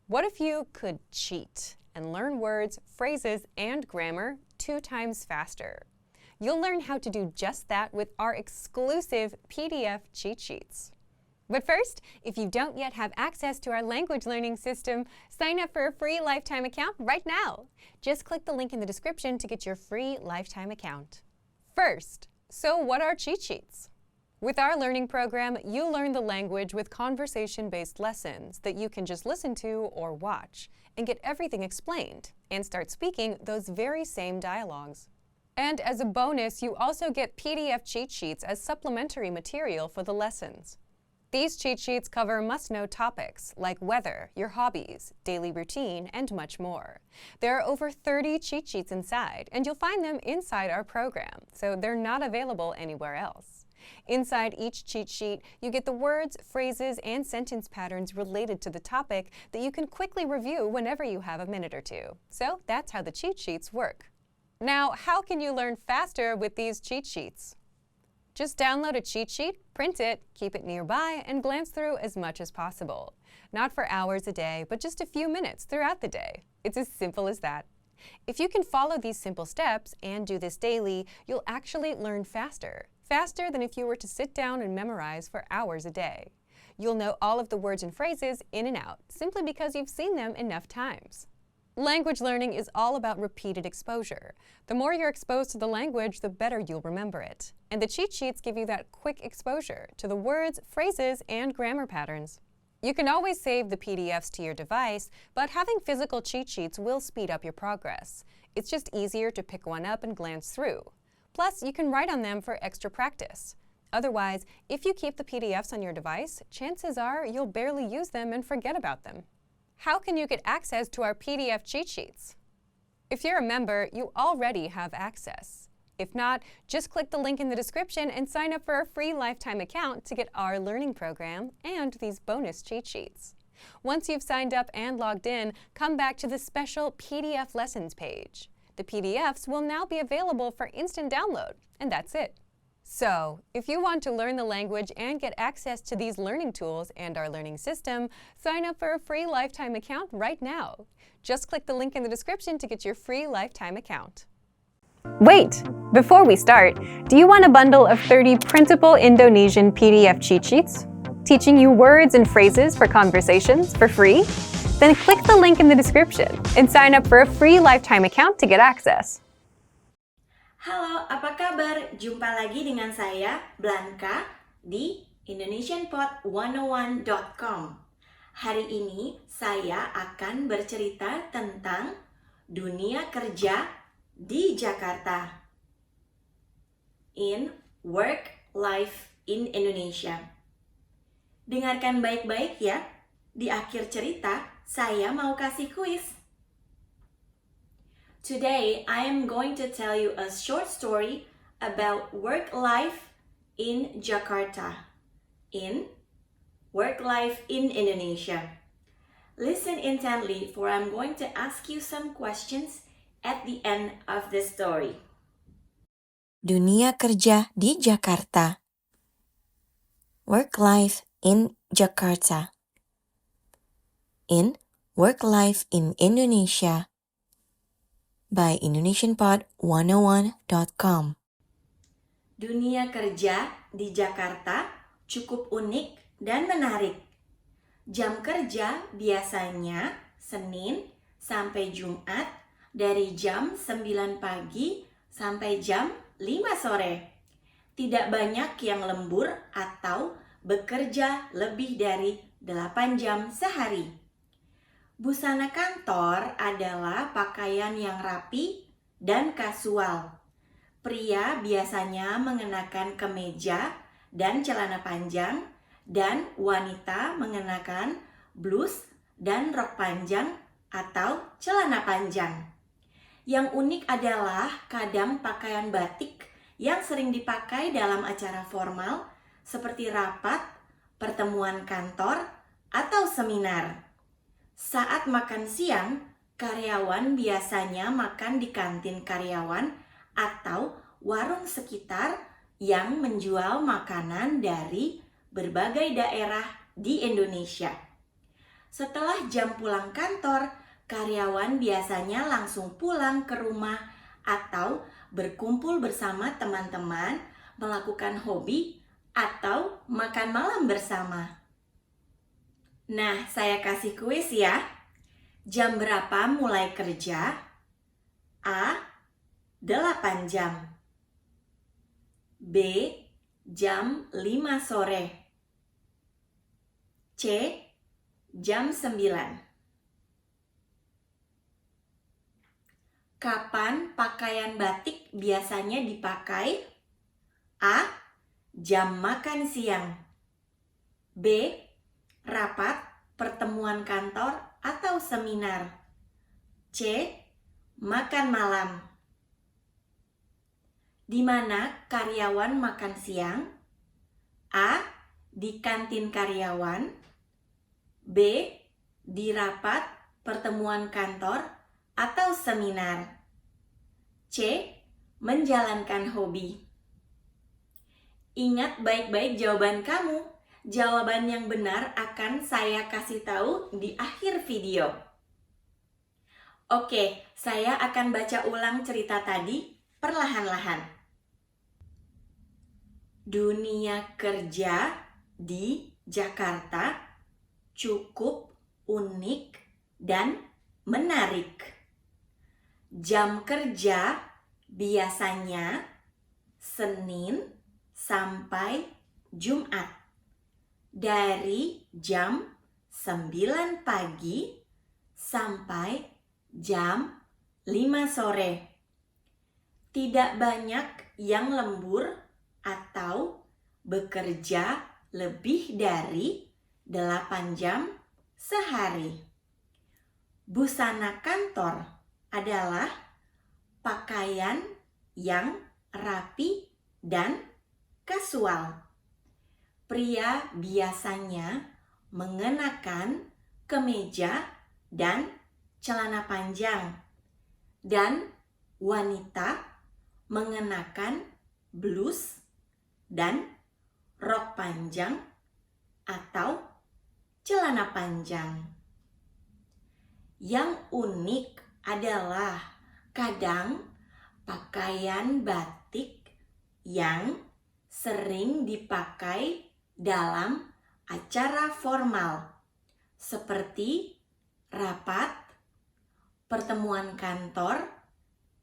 What if you could cheat and learn words, phrases, and grammar 2 times faster? You'll learn how to do just that with our exclusive PDF cheat sheets. But first, if you don't yet have access to our language learning system, sign up for a free lifetime account right now. Just click the link in the description to get your free lifetime account. First, so what are cheat sheets? With our learning program, you learn the language with conversation-based lessons that you can just listen to or watch and get everything explained and start speaking those very same dialogues. And as a bonus, you also get PDF cheat sheets as supplementary material for the lessons. These cheat sheets cover must-know topics like weather, your hobbies, daily routine, and much more. There are over 30 cheat sheets inside, and you'll find them inside our program, so they're not available anywhere else. Inside each cheat sheet, you get the words, phrases, and sentence patterns related to the topic that you can quickly review whenever you have a minute or two. So that's how the cheat sheets work. Now, how can you learn faster with these cheat sheets? Just download a cheat sheet, print it, keep it nearby, and glance through as much as possible. Not for hours a day, but just a few minutes throughout the day. It's as simple as that. If you can follow these simple steps and do this daily, you'll actually learn faster. Faster than if you were to sit down and memorize for hours a day. You'll know all of the words and phrases in and out, simply because you've seen them enough times. Language learning is all about repeated exposure. The more you're exposed to the language, the better you'll remember it. And the cheat sheets give you that quick exposure to the words, phrases, and grammar patterns. You can always save the PDFs to your device, but having physical cheat sheets will speed up your progress. It's just easier to pick one up and glance through. Plus, you can write on them for extra practice. Otherwise, if you keep the PDFs on your device, chances are you'll barely use them and forget about them. How can you get access to our PDF cheat sheets? If you're a member, you already have access. If not, just click the link in the description and sign up for a free lifetime account to get our learning program and these bonus cheat sheets. Once you've signed up and logged in, come back to the special PDF lessons page. The PDFs will now be available for instant download, and that's it. So, if you want to learn the language and get access to these learning tools and our learning system, sign up for a free lifetime account right now. Just click the link in the description to get your free lifetime account. Wait! Before we start, do you want a bundle of 30 printable Indonesian PDF cheat sheets? Teaching you words and phrases for conversations for free? Then click the link in the description and sign up for a free lifetime account to get access. Halo, apa kabar? Jumpa lagi dengan saya, Blanca, di indonesianpod101.com. Hari ini saya akan bercerita tentang dunia kerja di Jakarta. In Work Life in Indonesia. Dengarkan baik-baik ya. Di akhir cerita, saya mau kasih kuis. Today, I am going to tell you a short story about work life in Jakarta, in work life in Indonesia. Listen intently, for I'm going to ask you some questions at the end of this story. Dunia kerja di Jakarta. Work life in Jakarta. In work life in Indonesia. By indonesianpod101.com. Dunia kerja di Jakarta cukup unik dan menarik. Jam kerja biasanya Senin sampai Jumat dari jam 9 pagi sampai jam 5 sore. Tidak banyak yang lembur atau bekerja lebih dari 8 jam sehari. Busana kantor adalah pakaian yang rapi dan kasual. Pria biasanya mengenakan kemeja dan celana panjang, dan wanita mengenakan blus dan rok panjang atau celana panjang. Yang unik adalah kadang pakaian batik yang sering dipakai dalam acara formal seperti rapat, pertemuan kantor, atau seminar. Saat makan siang, karyawan biasanya makan di kantin karyawan atau warung sekitar yang menjual makanan dari berbagai daerah di Indonesia. Setelah jam pulang kantor, karyawan biasanya langsung pulang ke rumah atau berkumpul bersama teman-teman, melakukan hobi, atau makan malam bersama. Nah, saya kasih kuis ya. Jam berapa mulai kerja? A. 8 jam. B. Jam 5 sore. C. Jam 9. Kapan pakaian batik biasanya dipakai? A. Jam makan siang. B. Rapat, pertemuan kantor, atau seminar. C. Makan malam. Di mana karyawan makan siang? A. Di kantin karyawan. B. Di rapat, pertemuan kantor, atau seminar. C. Menjalankan hobi. Ingat baik-baik jawaban kamu. Jawaban yang benar akan saya kasih tahu di akhir video. Oke, saya akan baca ulang cerita tadi perlahan-lahan. Dunia kerja di Jakarta cukup unik dan menarik. Jam kerja biasanya Senin sampai Jumat dari jam 9 pagi sampai jam 5 sore. Tidak banyak yang lembur atau bekerja lebih dari 8 jam sehari. Busana kantor adalah pakaian yang rapi dan kasual. Pria biasanya mengenakan kemeja dan celana panjang, dan wanita mengenakan blus dan rok panjang atau celana panjang. Yang unik adalah kadang pakaian batik yang sering dipakai dalam acara formal seperti rapat, pertemuan kantor,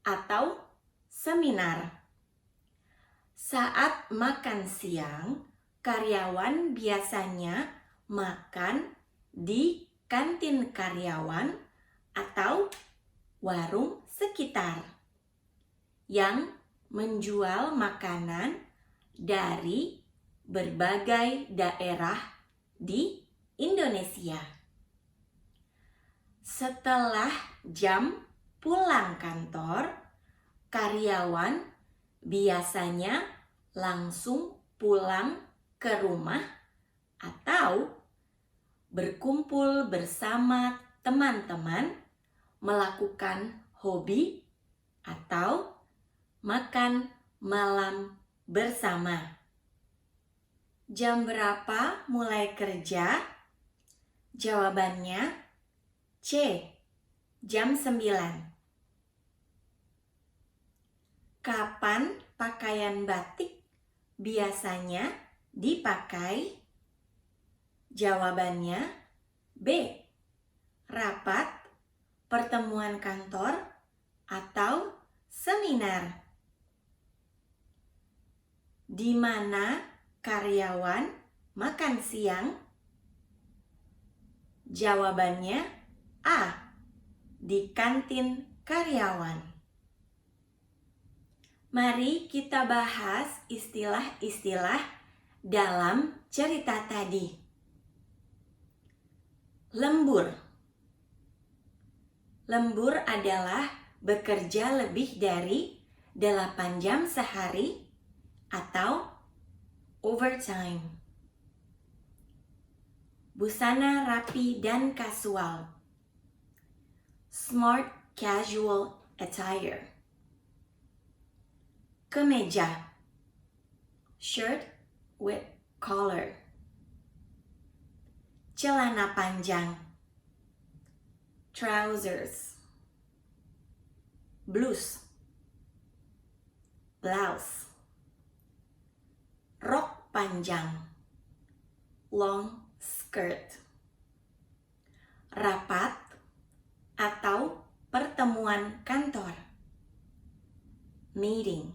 atau seminar. Saat makan siang, karyawan biasanya makan di kantin karyawan atau warung sekitar yang menjual makanan dari berbagai daerah di Indonesia. Setelah jam pulang kantor, karyawan biasanya langsung pulang ke rumah atau berkumpul bersama teman-teman, melakukan hobi, atau makan malam bersama. Jam berapa mulai kerja? Jawabannya C. Jam 9. Kapan pakaian batik biasanya dipakai? Jawabannya B. Rapat, pertemuan kantor, atau seminar. Di mana karyawan makan siang? Jawabannya A. Di kantin karyawan. Mari kita bahas istilah-istilah dalam cerita tadi. Lembur. Lembur adalah bekerja lebih dari 8 jam sehari atau overtime. Busana rapi dan kasual. Smart casual attire. Kemeja. Shirt with collar. Celana panjang trousers, blouse, blouse, rok panjang, long skirt, rapat atau pertemuan kantor, meeting,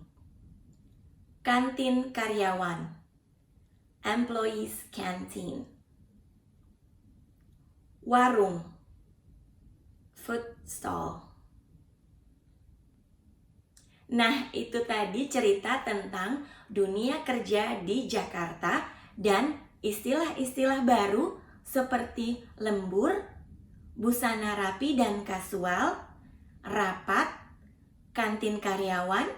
kantin karyawan, employees canteen, warung, food stall. Nah, itu tadi cerita tentang dunia kerja di Jakarta dan istilah-istilah baru seperti lembur, busana rapi dan kasual, rapat, kantin karyawan,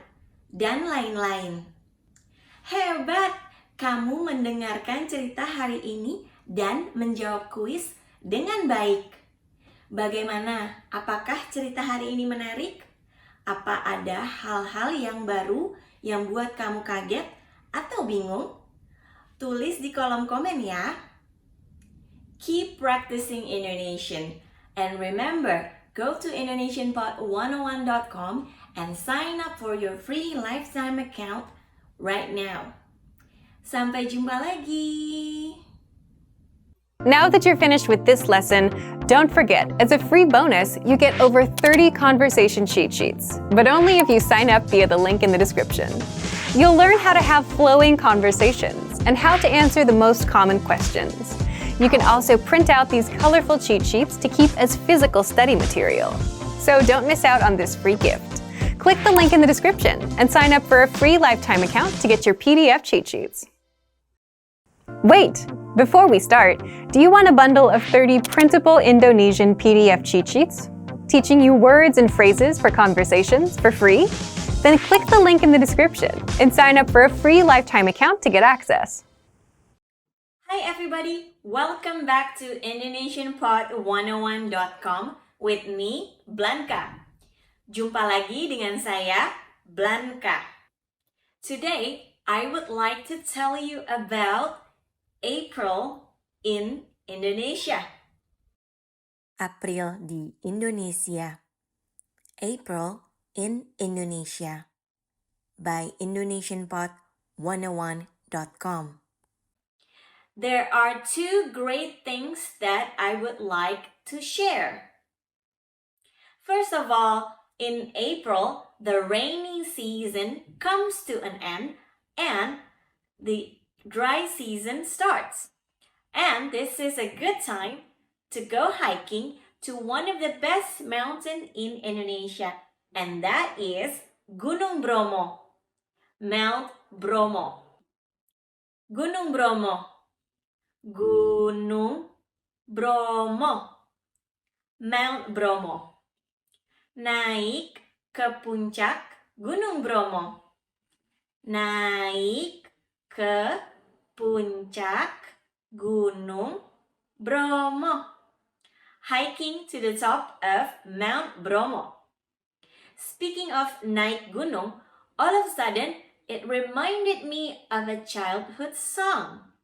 dan lain-lain. Hebat! Kamu mendengarkan cerita hari ini dan menjawab kuis dengan baik. Bagaimana? Apakah cerita hari ini menarik? Apa ada hal-hal yang baru yang buat kamu kaget atau bingung? Tulis di kolom komen ya. Keep practicing Indonesian. And remember, go to indonesianpod101.com and sign up for your free lifetime account right now. Sampai jumpa lagi. Now that you're finished with this lesson, don't forget, as a free bonus, you get over 30 conversation cheat sheets, but only if you sign up via the link in the description. You'll learn how to have flowing conversations and how to answer the most common questions. You can also print out these colorful cheat sheets to keep as physical study material. So don't miss out on this free gift. Click the link in the description and sign up for a free lifetime account to get your PDF cheat sheets. Wait! Before we start, do you want a bundle of 30 printable Indonesian PDF cheat sheets? Teaching you words and phrases for conversations for free? Then click the link in the description and sign up for a free lifetime account to get access. Hi everybody, welcome back to indonesianpod101.com with me, Blanca. Jumpa lagi dengan saya, Blanca. Today, I would like to tell you about April in Indonesia. April di Indonesia. April in Indonesia by indonesianpod101.com. There are two great things that I would like to share. First of all, in April, the rainy season comes to an end and the dry season starts. And this is a good time to go hiking to one of the best mountains in Indonesia, and that is Gunung Bromo, Mount Bromo. Gunung Bromo, Gunung Bromo, Mount Bromo. Naik ke puncak Gunung Bromo. Naik ke puncak Gunung Bromo. Hiking to the top of Mount Bromo. Speaking of naik gunung, all of a sudden it reminded me of a childhood song.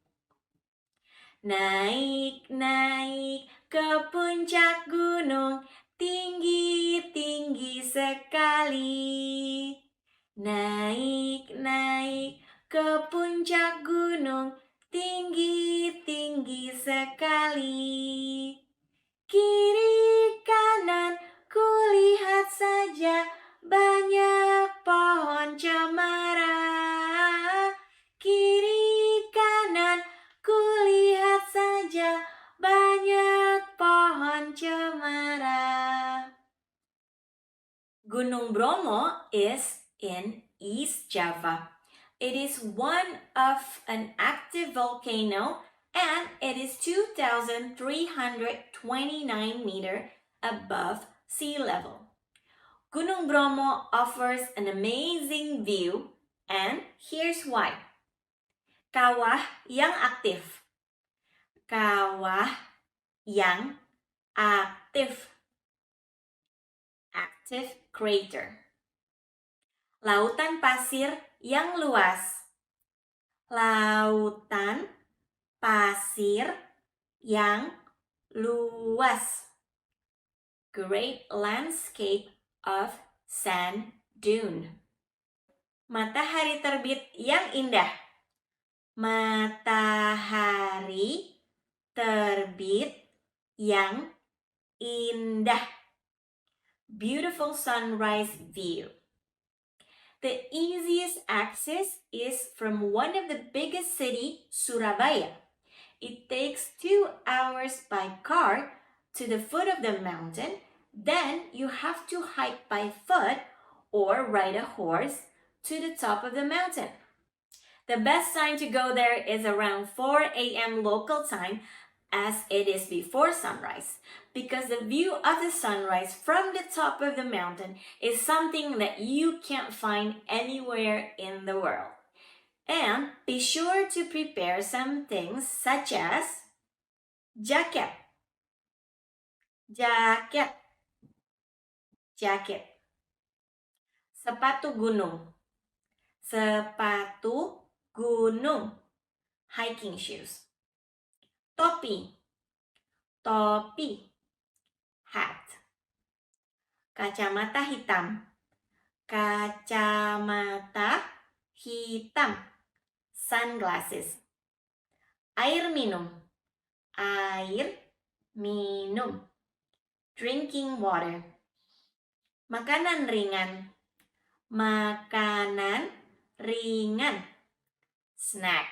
Naik, naik ke puncak gunung, tinggi-tinggi sekali. Naik, naik ke puncak gunung, tinggi-tinggi sekali. Kiri kanan kulihat saja banyak pohon cemara. Kiri kanan kulihat saja banyak pohon cemara. Gunung Bromo is in East Java. It is one of an active volcano and it is 2,329 meters above sea level. Gunung Bromo offers an amazing view and here's why. Kawah yang aktif. Kawah yang aktif. Active crater. Lautan pasir yang luas. Lautan pasir yang luas. great landscape of sand dune. Matahari terbit yang indah. Matahari terbit yang indah. Beautiful sunrise view. The easiest access is from one of the biggest city, Surabaya. It takes 2 hours by car to the foot of the mountain. Then you have to hike by foot or ride a horse to the top of the mountain. The best time to go there is around 4 a.m. local time, as it is before sunrise, because the view of the sunrise from the top of the mountain is something that you can't find anywhere in the world. And be sure to prepare some things such as jacket, sepatu gunung, hiking shoes, topi, hat, kacamata hitam, sunglasses, air minum, drinking water, makanan ringan, snack,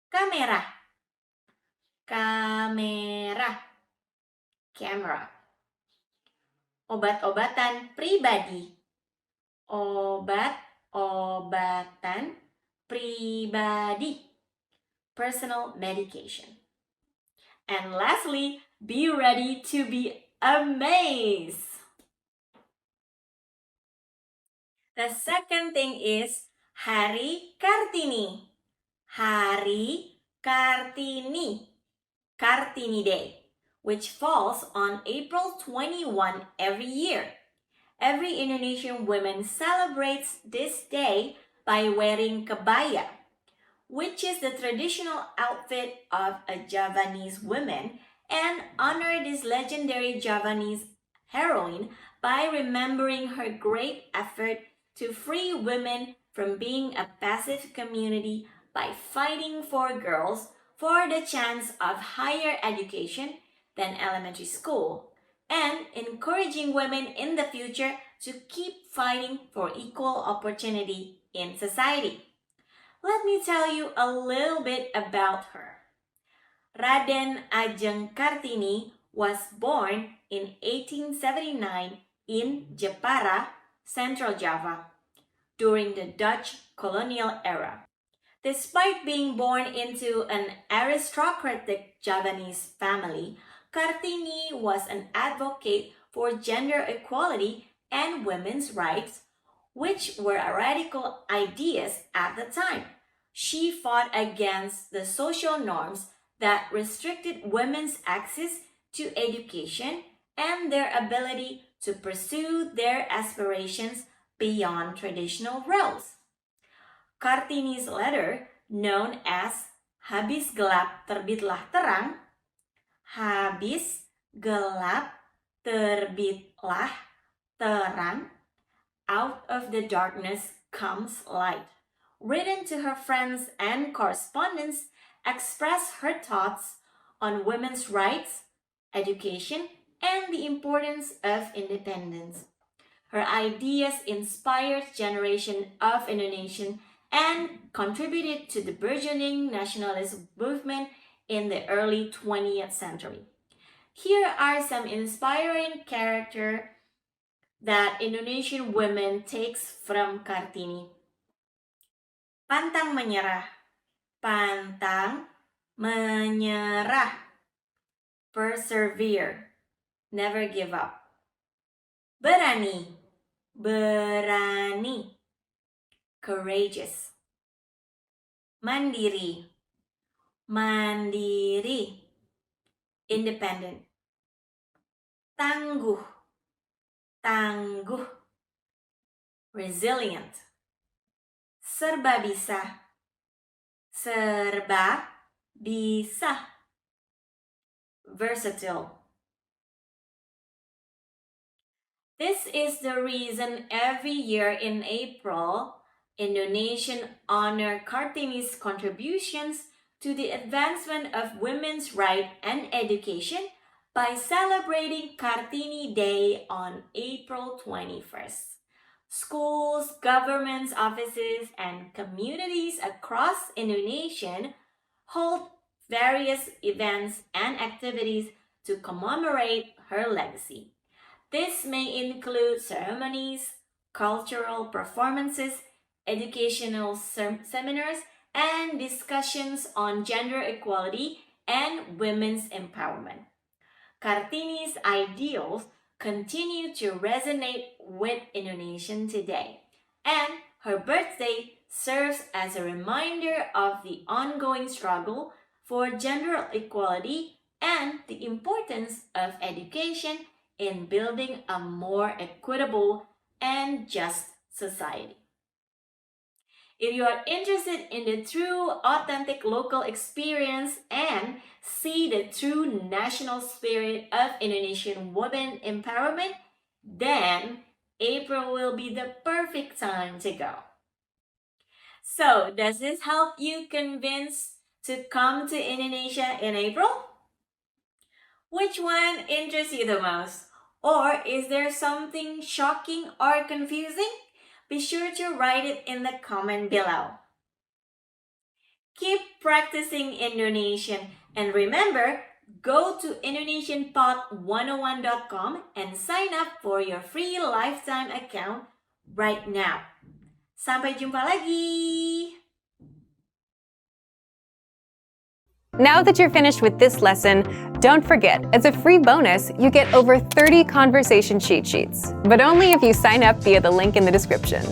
kamera, camera, obat-obatan pribadi, personal medication. And lastly, be ready to be amazed. The second thing is Hari Kartini. Kartini Day, which falls on April 21 every year. Every Indonesian woman celebrates this day by wearing kebaya, which is the traditional outfit of a Javanese woman, and honor this legendary Javanese heroine by remembering her great effort to free women from being a passive community by fighting for girls for the chance of higher education than elementary school, and encouraging women in the future to keep fighting for equal opportunity in society. Let me tell you a little bit about her. Raden Ajeng Kartini was born in 1879 in Jepara, Central Java, during the Dutch colonial era. Despite being born into an aristocratic Javanese family, Kartini was an advocate for gender equality and women's rights, which were radical ideas at the time. She fought against the social norms that restricted women's access to education and their ability to pursue their aspirations beyond traditional roles. Kartini's letter, known as Habis gelap terbitlah terang, habis gelap terbitlah terang, out of the darkness comes light, written to her friends and correspondents, expressed her thoughts on women's rights, education, and the importance of independence. Her ideas inspired generation of Indonesians and contributed to the burgeoning nationalist movement in the early 20th century. Here are some inspiring characters that Indonesian women takes from Kartini. Pantang menyerah, persevere, never give up. Berani, courageous. Mandiri, independent. Tangguh, resilient. Serba bisa. Versatile. This is the reason every year in April, Indonesian honor Kartini's contributions to the advancement of women's rights and education by celebrating Kartini Day on April 21st. Schools, government offices, and communities across Indonesia hold various events and activities to commemorate her legacy. This may include ceremonies, cultural performances, educational seminars, and discussions on gender equality and women's empowerment. Kartini's ideals continue to resonate with Indonesians today, and her birthday serves as a reminder of the ongoing struggle for gender equality and the importance of education in building a more equitable and just society. If you are interested in the true, authentic local experience and see the true national spirit of Indonesian women empowerment, then April will be the perfect time to go. So, does this help you convince to come to Indonesia in April? Which one interests you the most? Or is there something shocking or confusing? Be sure to write it in the comment below. Keep practicing Indonesian and remember, go to IndonesianPod101.com and sign up for your free lifetime account right now. Sampai jumpa lagi! Now that you're finished with this lesson, don't forget, as a free bonus, you get over 30 conversation cheat sheets, but only if you sign up via the link in the description.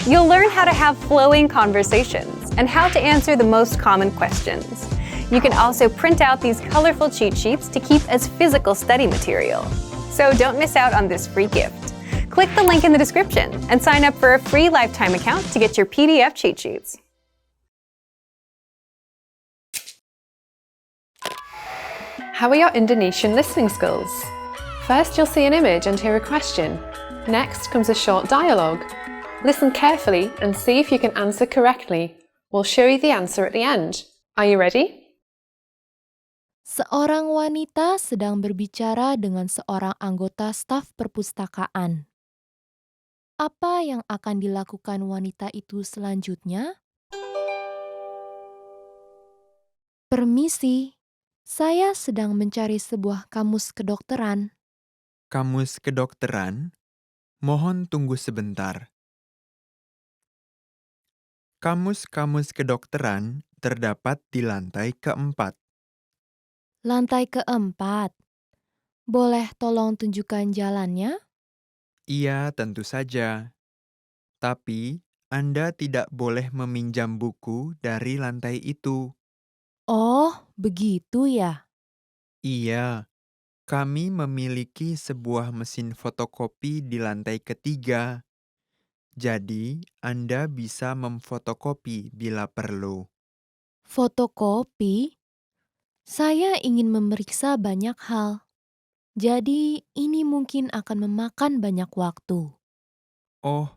You'll learn how to have flowing conversations and how to answer the most common questions. You can also print out these colorful cheat sheets to keep as physical study material. So don't miss out on this free gift. Click the link in the description and sign up for a free lifetime account to get your PDF cheat sheets. How are your Indonesian listening skills? First, you'll see an image and hear a question. Next comes a short dialogue. Listen carefully and see if you can answer correctly. We'll show you the answer at the end. Are you ready? Seorang wanita sedang berbicara dengan seorang anggota staf perpustakaan. Apa yang akan dilakukan wanita itu selanjutnya? Permisi, saya sedang mencari sebuah kamus kedokteran. Kamus kedokteran? Mohon tunggu sebentar. Kamus-kamus kedokteran terdapat di lantai keempat. Lantai keempat. Boleh tolong tunjukkan jalannya? Iya, tentu saja. Tapi, Anda tidak boleh meminjam buku dari lantai itu. Oh, begitu ya. Iya, kami memiliki sebuah mesin fotokopi di lantai ketiga. Jadi, Anda bisa memfotokopi bila perlu. Fotokopi? Saya ingin memeriksa banyak hal. Jadi, ini mungkin akan memakan banyak waktu. Oh,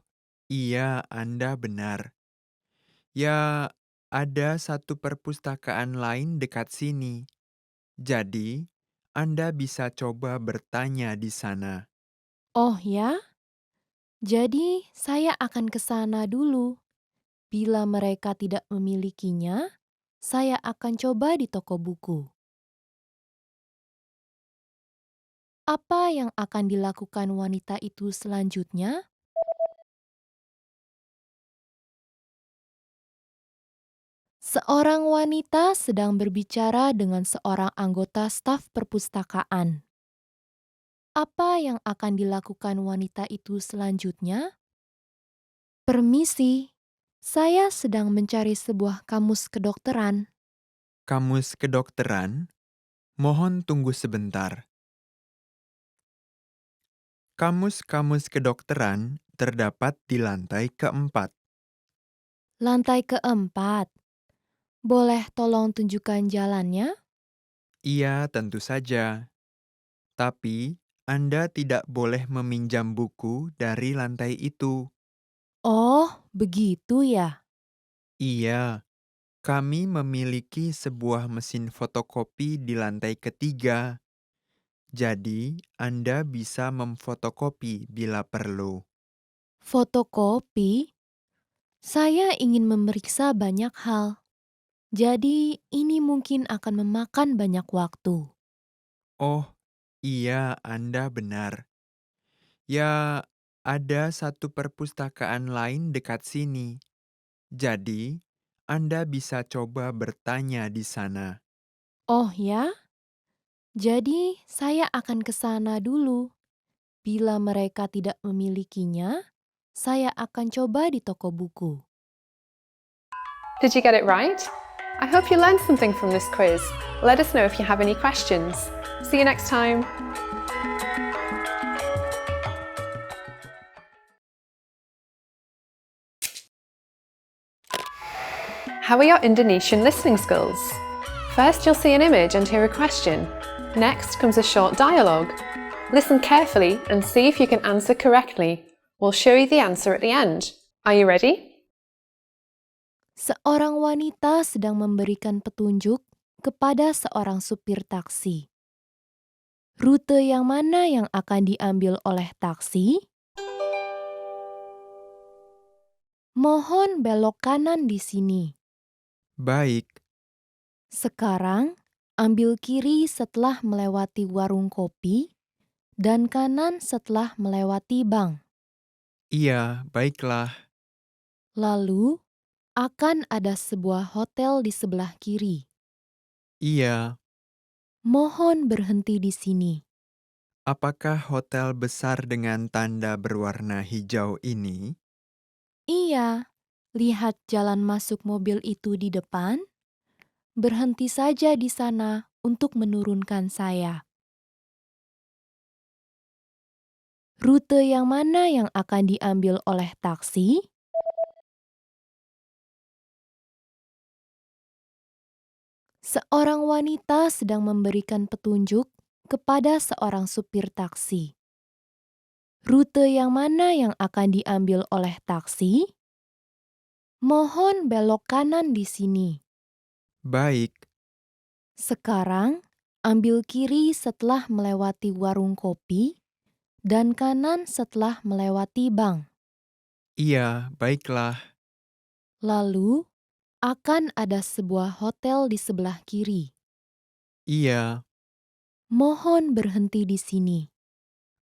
iya, Anda benar. Ya, ada satu perpustakaan lain dekat sini. Jadi, Anda bisa coba bertanya di sana. Oh ya? Jadi, saya akan ke sana dulu. Bila mereka tidak memilikinya, saya akan coba di toko buku. Apa yang akan dilakukan wanita itu selanjutnya? Seorang wanita sedang berbicara dengan seorang anggota staf perpustakaan. Apa yang akan dilakukan wanita itu selanjutnya? Permisi, saya sedang mencari sebuah kamus kedokteran. Kamus kedokteran? Mohon tunggu sebentar. Kamus-kamus kedokteran terdapat di lantai keempat. Lantai keempat. Boleh tolong tunjukkan jalannya? Iya, tentu saja. Tapi, Anda tidak boleh meminjam buku dari lantai itu. Oh, begitu ya. Iya, kami memiliki sebuah mesin fotokopi di lantai ketiga. Jadi, Anda bisa memfotokopi bila perlu. Fotokopi? Saya ingin memeriksa banyak hal. Jadi, ini mungkin akan memakan banyak waktu. Oh, iya, Anda benar. Ya, ada satu perpustakaan lain dekat sini. Jadi, Anda bisa coba bertanya di sana. Oh ya? Jadi, saya akan ke sana dulu. Bila mereka tidak memilikinya, saya akan coba di toko buku. Did you get it right? I hope you learned something from this quiz. Let us know if you have any questions. See you next time. How are your Indonesian listening skills? First, you'll see an image and hear a question. Next comes a short dialogue. Listen carefully and see if you can answer correctly. We'll show you the answer at the end. Are you ready? Seorang wanita sedang memberikan petunjuk kepada seorang supir taksi. Rute yang mana yang akan diambil oleh taksi? Mohon belok kanan di sini. Baik, Sekarang, ambil kiri setelah melewati warung kopi dan kanan setelah melewati bank. iya, baiklah. Lalu, akan ada sebuah hotel di sebelah kiri. Iya, Mohon berhenti di sini. apakah hotel besar dengan tanda berwarna hijau ini? Iya, lihat jalan masuk mobil itu di depan. Berhenti saja di sana untuk menurunkan saya. Rute yang mana yang akan diambil oleh taksi? Seorang wanita sedang memberikan petunjuk kepada seorang supir taksi. Rute yang mana yang akan diambil oleh taksi? Mohon belok kanan di sini. Baik, Sekarang, ambil kiri setelah melewati warung kopi dan kanan setelah melewati bank. iya, baiklah. Lalu, akan ada sebuah hotel di sebelah kiri. Iya, Mohon berhenti di sini.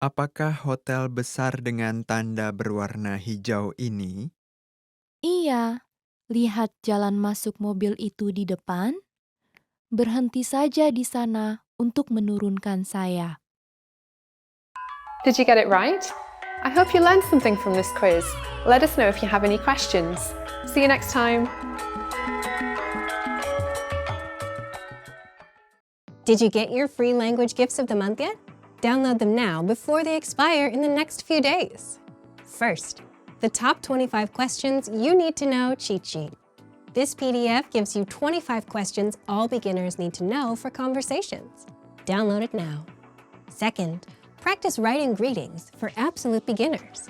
apakah hotel besar dengan tanda berwarna hijau ini? Iya, lihat jalan masuk mobil itu di depan. Berhenti saja di sana untuk menurunkan saya. Did you get it right? I hope you learned something from this quiz. Let us know if you have any questions. See you next time. Did you get your free language gifts of the month yet? Download them now before they expire in the next few days. First, the top 25 questions you need to know cheat sheet. This PDF gives you 25 questions all beginners need to know for conversations. Download it now. Second, practice writing greetings for absolute beginners.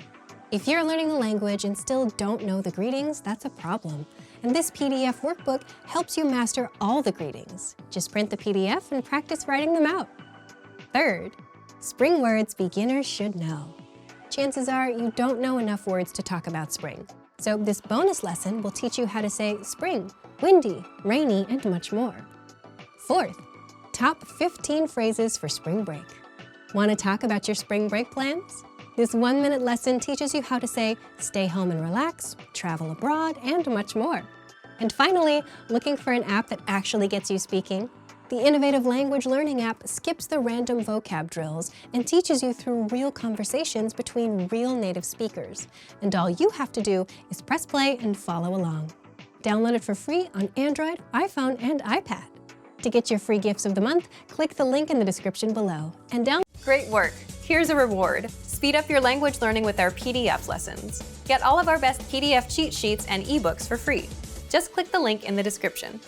If you're learning the language and still don't know the greetings, that's a problem. And this PDF workbook helps you master all the greetings. Just print the PDF and practice writing them out. Third, spring words beginners should know. Chances are you don't know enough words to talk about spring. So this bonus lesson will teach you how to say spring, windy, rainy, and much more. Fourth, top 15 phrases for spring break. Want to talk about your spring break plans? This 1-minute lesson teaches you how to say stay home and relax, travel abroad, and much more. And finally, looking for an app that actually gets you speaking? The innovative language learning app skips the random vocab drills and teaches you through real conversations between real native speakers. And all you have to do is press play and follow along. Download it for free on Android, iPhone, and iPad. To get your free gifts of the month, click the link in the description below. And Great work! Here's a reward. Speed up your language learning with our PDF lessons. Get all of our best PDF cheat sheets and ebooks for free. Just click the link in the description.